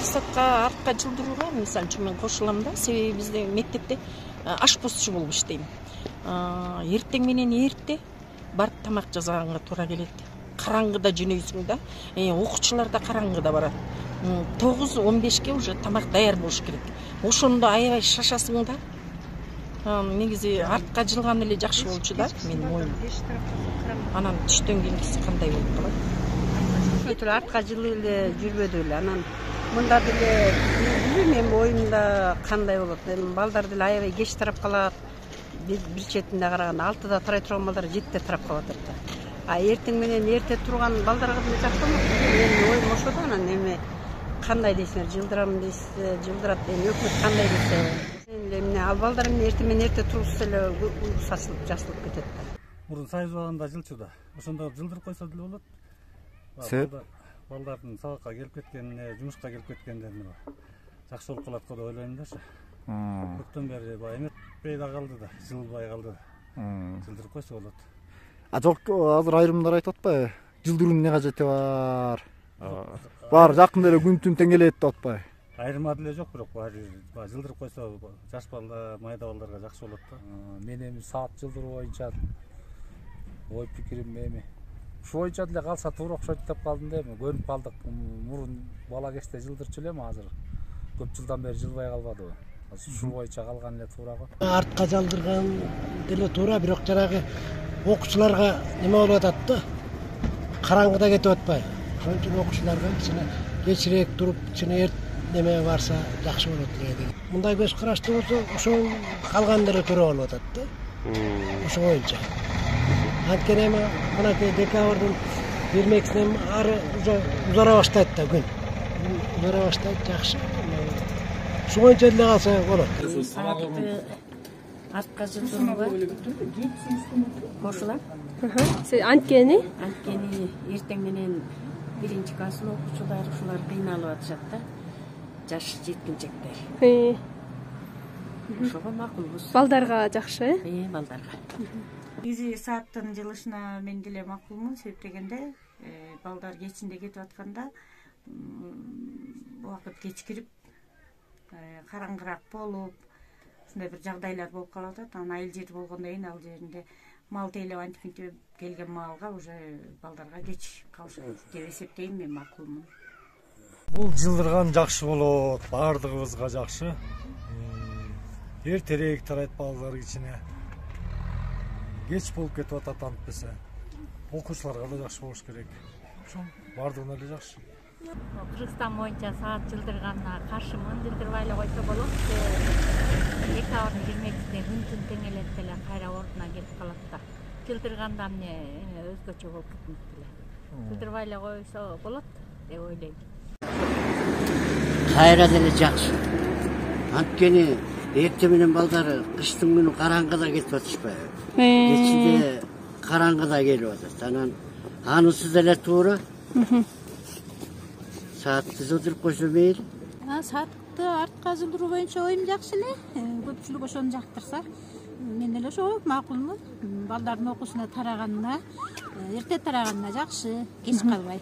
саатка артка жылдырууга мисалы үчүн мен кошулам да. Себеби бизде мектепте ашпозчу болуп иштейм. Эртең менен эрте барып тамак жасаганга туура келет. Караңгыда жөнөйсүң да. Окуучулар да караңгыда барат. 9-15ке уже тамак даяр болуш керек. Ошондо аябай шашасың да. Негизи артка жылган эле жакшы болчу да, менин оюм. Анан түштөн кийинкиси кандай болуп калат? Ошентип артка жылып эле жүрбөдү эле. Анан мында деле билбейм, эми оюмда кандай болот. Эми балдар деле аябай кеч тарап калат. Бир четинде караганда 6да тарай турган балдар 7де тарап калат да. Эртең менен эрте турган балдарга деле жакшы болот. Менин оюм ошо да. Анан эми кандай дейсиңер, жылдырам дейсиз, жылдырат эми өкмөт кандай десе. Эмне ал балдар эмне эрте менен эрте турса эле сасылып, жасылып кетет да. Мурун сайыз убагында жылчу да. Ошондо жылдырып койсо деле болот. Себеп? Балдардын сабакка келип кеткенине, жумушка келип кеткендерине жакшы болуп калат го деп ойлойм да. Көптөн бери эметпей да калды да, жылбай калды. Жылдырып койсо болот. Жок, азыр айрымдар айтып атпайбы? Жылдыруунун эмне кажети бар? Бар жакында эле күн түн тең келет деп атпайбы? Айрыма деле жок, бирок жылдырып койсо жаш балдар, майда балдарга жакшы болот да. Мен эми саат жылдыруу боюнча ой пикирим эми ушу боюнча деле калса туура окшойт деп калдым да. Эми көнүп калдык. Мурун бала кезде жылдырчу элем, азыр көп жылдан бери жылбай калбадыбы. Ушул боюнча калган эле туура го. Артка жалдырган деле туура, бирок жанагы окуучуларга неме болуп атат да. Караңгыда кетип атпайбы? Ошон үчүн окуучуларга кичине кечирээк туруп, кичине неме барса жакшы болот деген. Мындай көз карашты болсо, ошол калгандары туура болуп атат да. Ошо боюнча. Анткени эми мынакей декабрдын 20-синен ары уже узара баштайт да күн. Узара баштайт, жакшы. Ошо боюнча деле калса болот. Артка жылдырууга кошулам. Анткени эртең менен 1-класстын окуучулары ушулар кыйналып атышат да. Жаш жеткинчектер. Ошого макулбуз. Балдарга жакшы, балдарга. Негизи сааттын жылышына мен деле макулмун, себеп дегенде балдар кечинде кетип атканда убакыт кечкирип, караңгыраак болуп, ушундай бир жагдайлар болуп калып атат. Анан айыл жери болгондон кийин ал жеринде мал тейлеп антип келген маалга уже балдарга кеч калышы деп эсептейм, мен макулмун. Бул жылдырган жакшы болот, баардыгыбызга жакшы. Эртерээк тарайт балдар кичине. Кеч болуп кетип атат антпесе. Окуучуларга да жакшы болуш керек. Ошо баардыгына эле жакшы. Кыргызстан боюнча саат жылдырганына каршымын, жылдырбай эле койсо болот. Декабрдын 20-синде күн түн тең элет деле кайра ордуна келип калат да. Жылдырганда эмне өзгөчө болуп кетмек деле. Жылдырбай эле койсо болот деп ойлойм. Кайра деле жакшы. Анткени эрте менен балдар кыштын күнү караңгыда кетип атышпайбы? Кечинде караңгыда келип атат. Анан анысы деле туура. Саатты жылдырып койсо мейли. Саатты артка жылдыруу боюнча оюм жакшы эле. Көпчүлүк ошону жактырса, мен деле ошого макулмун. Балдардын окуусуна тараганына, эрте тараганына жакшы, кеч калбай.